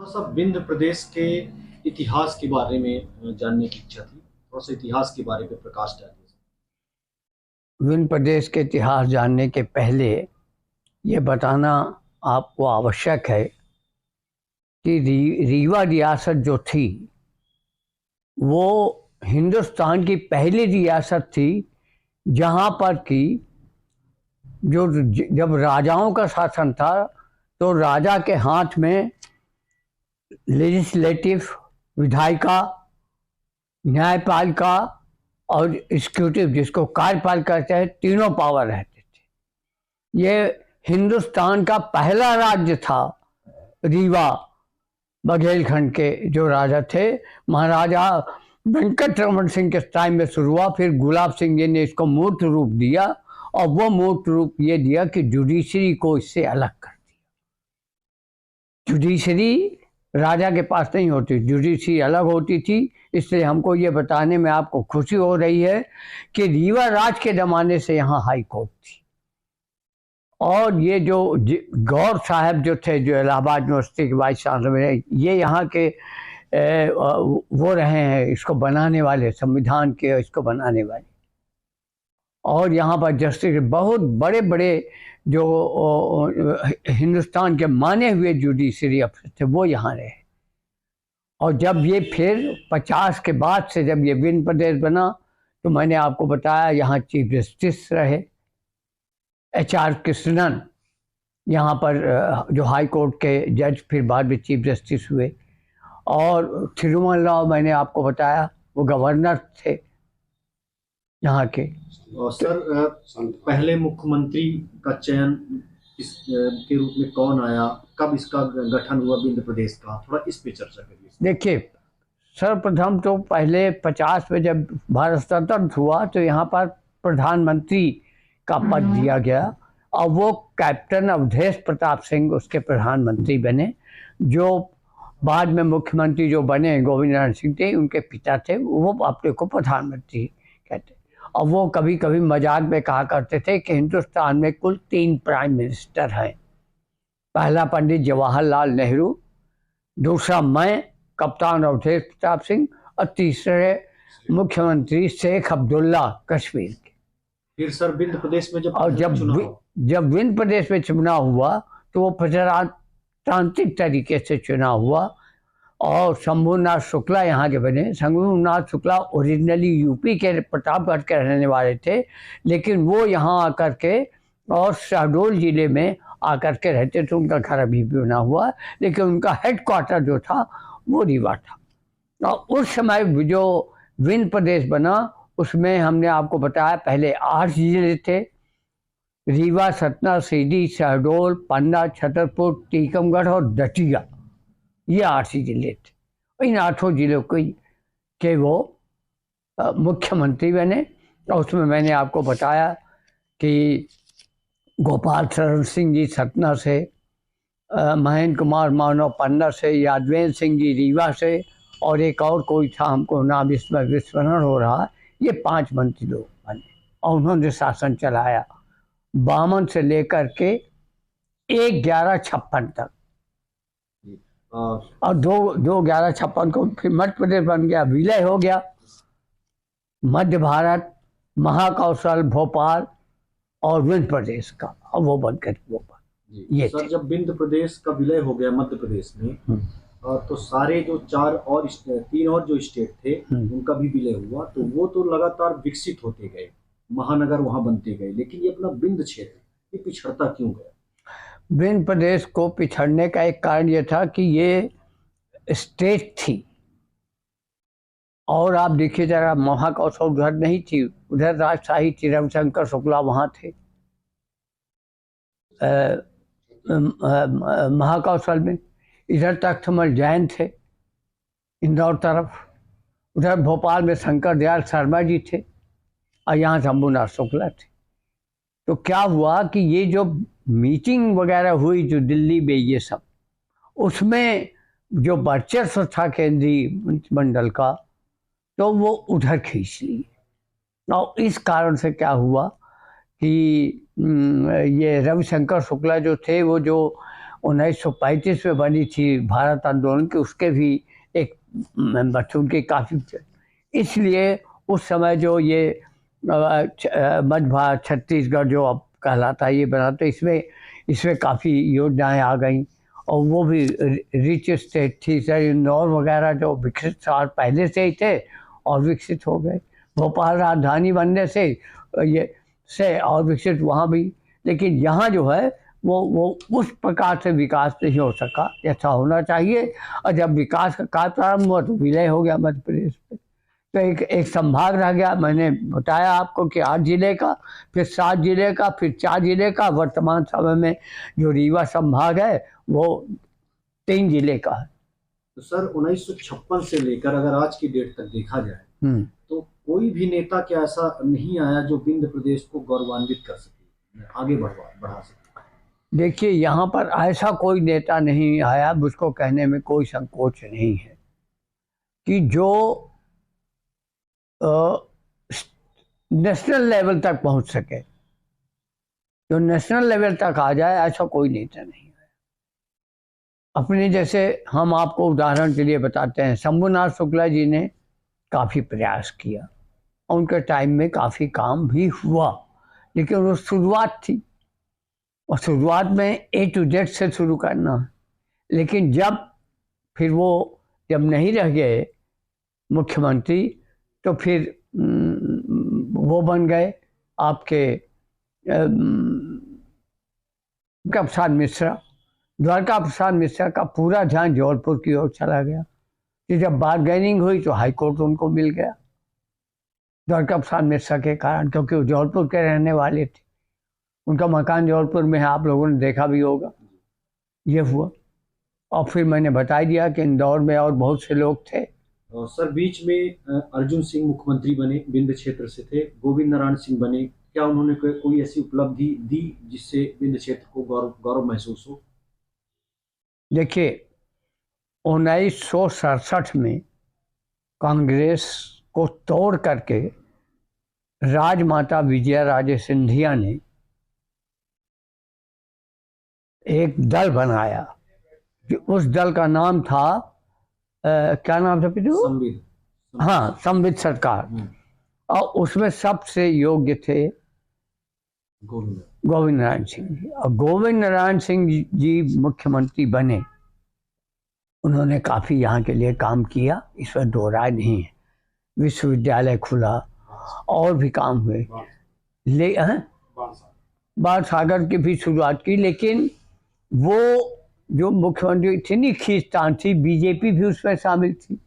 थोड़ा सा विंध्य प्रदेश के इतिहास के बारे में जानने की इच्छा थी। थोड़ा सा इतिहास के बारे में प्रकाश डालिए। विंध्य प्रदेश के इतिहास जानने के पहले ये बताना आपको आवश्यक है कि रीवा रियासत जो थी वो हिंदुस्तान की पहली रियासत थी जहाँ पर कि जब राजाओं का शासन था तो राजा के हाथ में लेजिस्लेटिव, विधायिका, न्यायपालिका और एग्जीक्यूटिव, जिसको कार्यपालिका कहते हैं, तीनों पावर रहते थे। ये हिंदुस्तान का पहला राज्य था। रीवा बघेलखंड के जो राजा थे, महाराजा वेंकटरमण सिंह के टाइम में शुरू हुआ। फिर गुलाब सिंह जी ने इसको मूर्त रूप दिया और वो मूर्त रूप ये दिया कि जुडिशरी को इससे अलग कर दिया। जुडिशरी राजा के पास नहीं होती, जुडिशरी अलग होती थी। इसलिए हमको ये बताने में आपको खुशी हो रही है कि रीवा राज के ज़माने से यहाँ हाई कोर्ट थी। और ये जो गौर साहब जो थे, जो इलाहाबाद यूनिवर्सिटी के वाइस चांसलर, ये यहाँ के वो रहे हैं इसको बनाने वाले, संविधान के इसको बनाने वाले। और यहाँ पर जस्टिस बहुत बड़े बड़े जो हिंदुस्तान के माने हुए जुडिशरी अफसर थे वो यहाँ रहे। और जब ये फिर 50 के बाद से जब ये विंध्य प्रदेश बना तो मैंने आपको बताया यहाँ चीफ जस्टिस रहे HR कृष्णन, यहाँ पर जो हाई कोर्ट के जज फिर बाद में चीफ जस्टिस हुए। और थिरुमल राव, मैंने आपको बताया, वो गवर्नर थे यहाँ के। और सर, पहले मुख्यमंत्री का चयन के रूप में कौन आया, कब इसका गठन हुआ विंध्य प्रदेश का, थोड़ा इस पे चर्चा करिए। देखिए, सर्वप्रथम तो पहले 50 में जब भारत स्वतंत्र हुआ तो यहाँ पर प्रधानमंत्री का पद दिया गया और वो कैप्टन अवधेश प्रताप सिंह उसके प्रधानमंत्री बने। जो बाद में मुख्यमंत्री जो बने गोविंद नारायण सिंह थे, उनके पिता थे, वो अपने को प्रधानमंत्री कहते। और वो कभी कभी मजाक में कहा करते थे कि हिंदुस्तान में कुल 3 प्राइम मिनिस्टर हैं। पहला पंडित जवाहरलाल नेहरू, दूसरा मैं कप्तान अवधेश प्रताप सिंह, और तीसरे मुख्यमंत्री शेख अब्दुल्ला कश्मीर के। फिर सर विंध्य प्रदेश में जब विंध्य प्रदेश में चुनाव हुआ तो वो प्रजातांत्रिक तरीके से चुनाव हुआ और शंभूनाथ शुक्ला यहाँ के बने। शंभूनाथ शुक्ला ओरिजिनली यूपी के प्रतापगढ़ के रहने वाले थे, लेकिन वो यहाँ आकर के और शहडोल जिले में आकर के रहते थे। उनका घर अभी भी बना हुआ, लेकिन उनका हेडक्वार्टर जो था वो रीवा था। और उस समय जो विंध्य प्रदेश बना उसमें हमने आपको बताया पहले 8 जिले थे। रीवा, सतना, सीधी, शहडोल, पन्ना, छतरपुर, टीकमगढ़ और दतिया, ये 8 जिले थे। इन 8 जिलों के वो मुख्यमंत्री बने। और उसमें मैंने आपको बताया कि गोपाल शरण सिंह जी सतना से, महेंद्र कुमार मानव पन्ना से, यादवेंद्र सिंह जी रीवा से, और एक और कोई था, हमको नाम इसमें विस्मरण हो रहा है। ये 5 मंत्री लोग बने और उन्होंने शासन चलाया 52 से लेकर के 1156 तक। और 1156 को फिर मध्य प्रदेश बन गया, विलय हो गया। मध्य भारत, महाकौशल, भोपाल और विंध्य प्रदेश का, और वो बनकर भोपाल। ये सर, जब विंध्य प्रदेश का विलय हो गया मध्य प्रदेश में, तो सारे जो 3 और जो स्टेट थे उनका भी विलय हुआ, तो वो तो लगातार विकसित होते गए, महानगर वहां बनते गए, लेकिन ये अपना विंध्य क्षेत्र ये पिछड़ता क्यों गया? विंध्य प्रदेश को पिछड़ने का एक कारण ये था कि ये स्टेट थी। और आप देखिए जरा, महाकौशल उधर नहीं थी, उधर राजशाही थी, रविशंकर शुक्ला वहाँ थे महाकौशल में। इधर तख्तमल जैन थे इंदौर तरफ, उधर भोपाल में शंकर दयाल शर्मा जी थे, और यहाँ शंभूनाथ शुक्ला थे। तो क्या हुआ कि ये जो मीटिंग वगैरह हुई जो दिल्ली में, ये सब, उसमें जो वर्चस्व था केंद्रीय मंत्रिमंडल का, तो वो उधर खींच लिए। और इस कारण से क्या हुआ कि ये रविशंकर शुक्ला जो थे, वो जो 1935 में बनी थी भारत आंदोलन की, उसके भी एक मेंबर थे, उनके काफ़ी। इसलिए उस समय जो ये मध्य भारत छत्तीसगढ़ जो अब कहलाता है ये बना, तो इसमें काफ़ी योजनाएं आ गई और वो भी रिच स्टेट थी। सर इंदौर वगैरह जो विकसित शहर पहले से ही थे और विकसित हो गए, भोपाल राजधानी बनने से और विकसित वहाँ भी। लेकिन यहाँ जो है वो उस प्रकार से विकास नहीं हो सका जैसा होना चाहिए, और जब विकास का कार्य प्रारंभ हुआ तो विलय हो गया मध्य प्रदेश में। तो एक संभाग रह गया। मैंने बताया आपको कि 8 जिले का, फिर 7 जिले का, फिर 4 जिले का। वर्तमान समय में जो रीवा संभाग है वो 3 जिले का है। तो सर 1956 से लेकर अगर आज की डेट तक देखा जाए तो कोई भी नेता क्या ऐसा नहीं आया जो विंध्य प्रदेश को गौरवान्वित कर सके, आगे बढ़ा सके? देखिए, यहाँ पर ऐसा कोई नेता नहीं आया, मुझको कहने में कोई संकोच नहीं है कि जो नेशनल लेवल तक पहुंच सके, जो नेशनल लेवल तक आ जाए, ऐसा कोई नेता नहीं है। अपने जैसे हम आपको उदाहरण के लिए बताते हैं, शंभुनाथ शुक्ला जी ने काफ़ी प्रयास किया, उनके टाइम में काफ़ी काम भी हुआ, लेकिन वो शुरुआत थी और शुरुआत में A to Z से शुरू करना। लेकिन फिर वो जब नहीं रह गए मुख्यमंत्री, तो फिर वो बन गए आपके द्वारका प्रसाद मिश्रा। द्वारका प्रसाद मिश्रा का पूरा ध्यान जबलपुर की ओर चला गया कि जब बारगेनिंग हुई तो हाईकोर्ट उनको मिल गया द्वारका प्रसाद मिश्रा के कारण, क्योंकि वो जबलपुर के रहने वाले थे। उनका मकान जबलपुर में है, आप लोगों ने देखा भी होगा। ये हुआ, और फिर मैंने बता दिया कि इंदौर में और बहुत से लोग थे। सर बीच में अर्जुन सिंह मुख्यमंत्री बने, विंध्य क्षेत्र से थे। गोविंद नारायण सिंह बने, क्या उन्होंने कोई ऐसी उपलब्धि दी जिससे विंध्य क्षेत्र को गौरव महसूस हो? देखिए, 1967 में कांग्रेस को तोड़ करके राजमाता विजयाराजे सिंधिया ने एक दल बनाया, उस दल का नाम था क्या नाम था पितू? हाँ, संविद सरकार। और उसमें सबसे योग्य थे गोविंद नारायण सिंह जी। और गोविंद नारायण सिंह जी मुख्यमंत्री बने, उन्होंने काफ़ी यहाँ के लिए काम किया, इसमें दो राय नहीं है। विश्वविद्यालय खुला और भी काम हुए, बाल सागर की भी शुरुआत की। लेकिन वो जो मुख्यमंत्री इतनी खींचतान थी, बीजेपी भी उसमें शामिल थी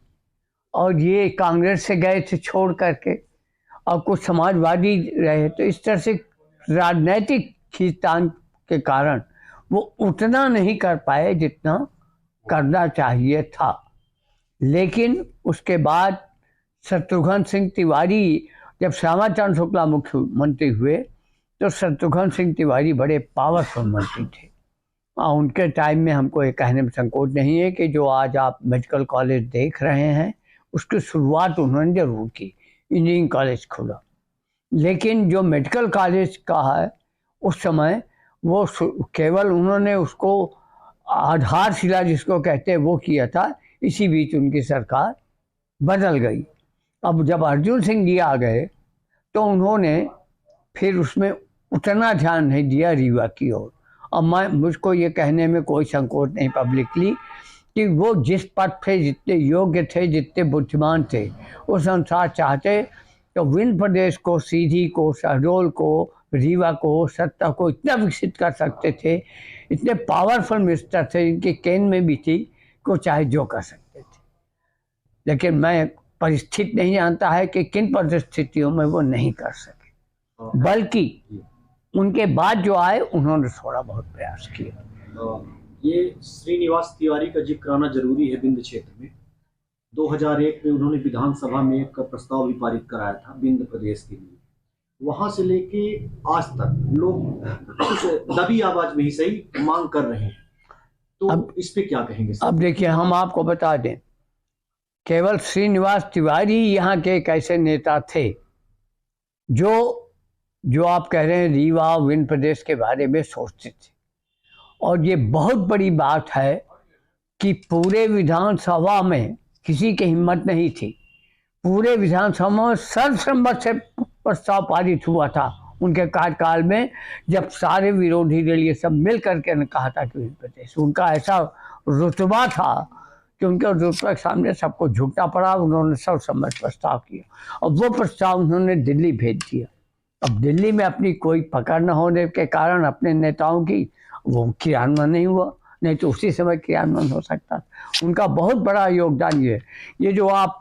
और ये कांग्रेस से गए थे छोड़ करके, और कुछ समाजवादी रहे, तो इस तरह से राजनैतिक खींचतान के कारण वो उतना नहीं कर पाए जितना करना चाहिए था। लेकिन उसके बाद शत्रुघ्न सिंह तिवारी, जब श्यामाचरण शुक्ला मुख्यमंत्री हुए तो शत्रुघ्न सिंह तिवारी बड़े पावरफुल मंत्री थे। उनके टाइम में हमको ये कहने में संकोच नहीं है कि जो आज आप मेडिकल कॉलेज देख रहे हैं उसकी शुरुआत उन्होंने जरूर की, इंजीनियरिंग कॉलेज खुला। लेकिन जो मेडिकल कॉलेज का है उस समय वो केवल उन्होंने उसको आधारशिला जिसको कहते हैं वो किया था। इसी बीच उनकी सरकार बदल गई। अब जब अर्जुन सिंह जी आ गए तो उन्होंने फिर उसमें उतना ध्यान नहीं दिया रीवा की ओर। और मुझको ये कहने में कोई संकोच नहीं पब्लिकली कि वो जिस पद पे जितने योग्य थे, जितने बुद्धिमान थे, उस अनुसार चाहते तो विंध्य प्रदेश को, सीधी को, शहडोल को, रीवा को, सत्ता को इतना विकसित कर सकते थे। इतने पावरफुल मिनिस्टर थे, इनके कैन में भी थी को चाहे जो कर सकते थे। लेकिन मैं परिस्थिति नहीं जानता है कि किन परिस्थितियों में वो नहीं कर सके, बल्कि उनके बाद जो आए उन्होंने थोड़ा बहुत प्रयास किया। ये श्रीनिवास तिवारी का जिक्र आना जरूरी है विंध्य क्षेत्र में। 2001 में उन्होंने विधानसभा में एक प्रस्ताव भी पारित कराया था विंध्य प्रदेश के लिए। वहां से लेके आज तक लोग कुछ दबी आवाज में ही सही मांग कर रहे हैं, तो अब इस पे क्या कहेंगे? अब देखिए, हम आपको बता दें, केवल श्रीनिवास तिवारी यहाँ के एक ऐसे नेता थे जो आप कह रहे हैं रीवा विंध्य प्रदेश के बारे में सोचते थे और ये बहुत बड़ी बात है कि पूरे विधानसभा में किसी की हिम्मत नहीं थी। पूरे विधानसभा में सर्वसम्मत से प्रस्ताव पारित हुआ था उनके कार्यकाल में, जब सारे विरोधी दल ये सब मिल करके ने कहा था कि विंध्य प्रदेश, उनका ऐसा रुतबा था कि उनके रुतबे के सामने सबको झुकना पड़ा। उन्होंने सर्वसम्मत प्रस्ताव किया और वो प्रस्ताव उन्होंने दिल्ली भेज दिया। अब दिल्ली में अपनी कोई पकड़ न होने के कारण अपने नेताओं की वो क्रियान्वयन नहीं हुआ, नहीं तो उसी समय क्रियान्वयन हो सकता था। उनका बहुत बड़ा योगदान ये जो आप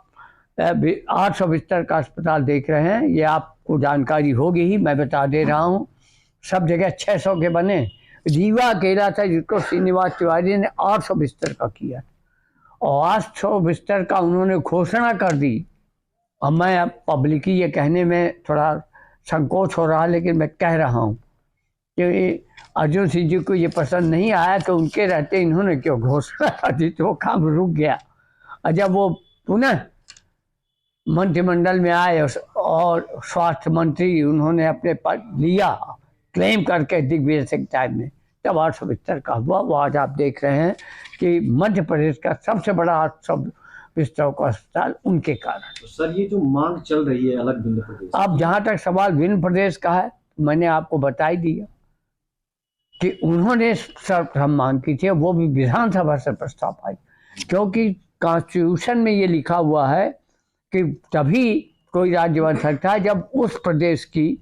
800 बिस्तर का अस्पताल देख रहे हैं, ये आपको जानकारी होगी ही, मैं बता दे रहा हूँ। सब जगह 600 के बने, रीवा अकेला था जिसको श्रीनिवास तिवारी ने 800 बिस्तर का किया और 800 बिस्तर का उन्होंने घोषणा कर दी। अब मैं अब पब्लिकली ये कहने में थोड़ा संकोच हो रहा, लेकिन मैं कह रहा हूँ कि अर्जुन सिंह जी को ये पसंद नहीं आया तो उनके रहते इन्होंने क्यों घोषणा कर दी, तो वो काम रुक गया। और जब वो पुनः मंत्रिमंडल में आए और स्वास्थ्य मंत्री उन्होंने अपने पद लिया क्लेम करके दिग्विजय सिंह टाइम में, तब 800 बिस्तर का हुआ। वो आज आप देख रहे हैं कि मध्य प्रदेश का सबसे बड़ा 800 बिस्तरों का अस्पताल उनके कारण। तो सर ये जो मांग चल रही है अलग विंध्य प्रदेश, अब जहाँ तक सवाल विंध्य प्रदेश का है, मैंने आपको बता ही दिया कि उन्होंने सर्वप्रथम मांग की थी, वो भी विधानसभा से प्रस्ताव पाई, क्योंकि कॉन्स्टिट्यूशन में ये लिखा हुआ है कि तभी कोई राज्य बन सकता है जब उस प्रदेश की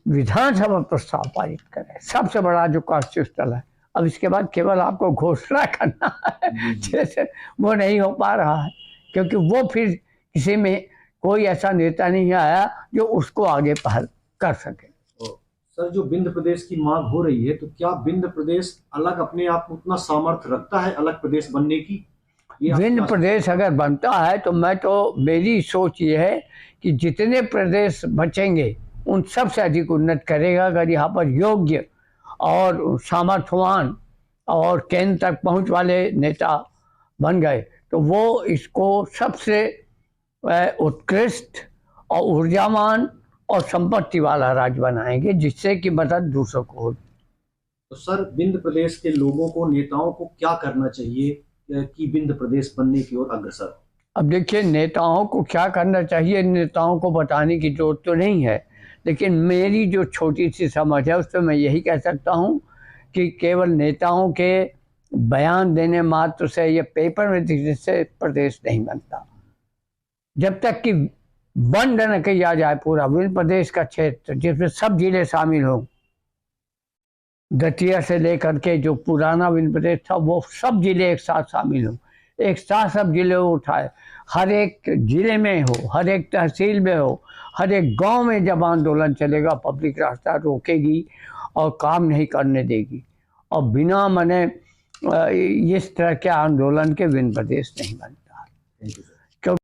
विधानसभा प्रस्ताव पारित करे। सबसे बड़ा जो कॉन्स्टिट्यूशनल है। अब इसके बाद केवल आपको घोषणा करना है, जैसे वो नहीं हो पा रहा है, क्योंकि वो फिर किसी में कोई ऐसा नेता नहीं आया जो उसको आगे पहल कर सके। सर जो विंध्य प्रदेश की मांग हो रही है, तो क्या विंध्य प्रदेश अलग अपने आप में उतना सामर्थ्य रखता है अलग प्रदेश बनने की? विंध्य प्रदेश अगर बनता है तो मेरी सोच ये है कि जितने प्रदेश बचेंगे उन सबसे अधिक उन्नत करेगा। अगर यहाँ पर योग्य और सामर्थ्यवान और केंद्र तक पहुँच वाले नेता बन गए तो वो इसको सबसे उत्कृष्ट और ऊर्जावान और संपत्ति वाला राज्य बनाएंगे, जिससे कि मदद दूसरों को हो। तो सर विंध्य प्रदेश के लोगों को, नेताओं को क्या करना चाहिए कि विंध्य प्रदेश बनने की ओर अग्रसर? अब देखिए, नेताओं को क्या करना चाहिए, नेताओं को बताने की जरूरत तो नहीं है, लेकिन मेरी जो छोटी सी समझ है उसमें मैं यही कह सकता हूँ कि केवल नेताओं के बयान देने मात्र से या पेपर में दिखने से प्रदेश नहीं बनता। जब तक कि बंद न किया जाए पूरा विंध्य प्रदेश का क्षेत्र, जिसमें सब जिले शामिल हों, दतिया से लेकर के जो पुराना विंध्य प्रदेश था वो सब जिले एक साथ शामिल हों, एक साथ सब जिले उठाए, हर एक जिले में हो, हर एक तहसील में हो, हर एक गांव में जब आंदोलन चलेगा पब्लिक रास्ता रोकेगी और काम नहीं करने देगी। और बिना मने इस तरह के आंदोलन के विंध्य प्रदेश नहीं बनता।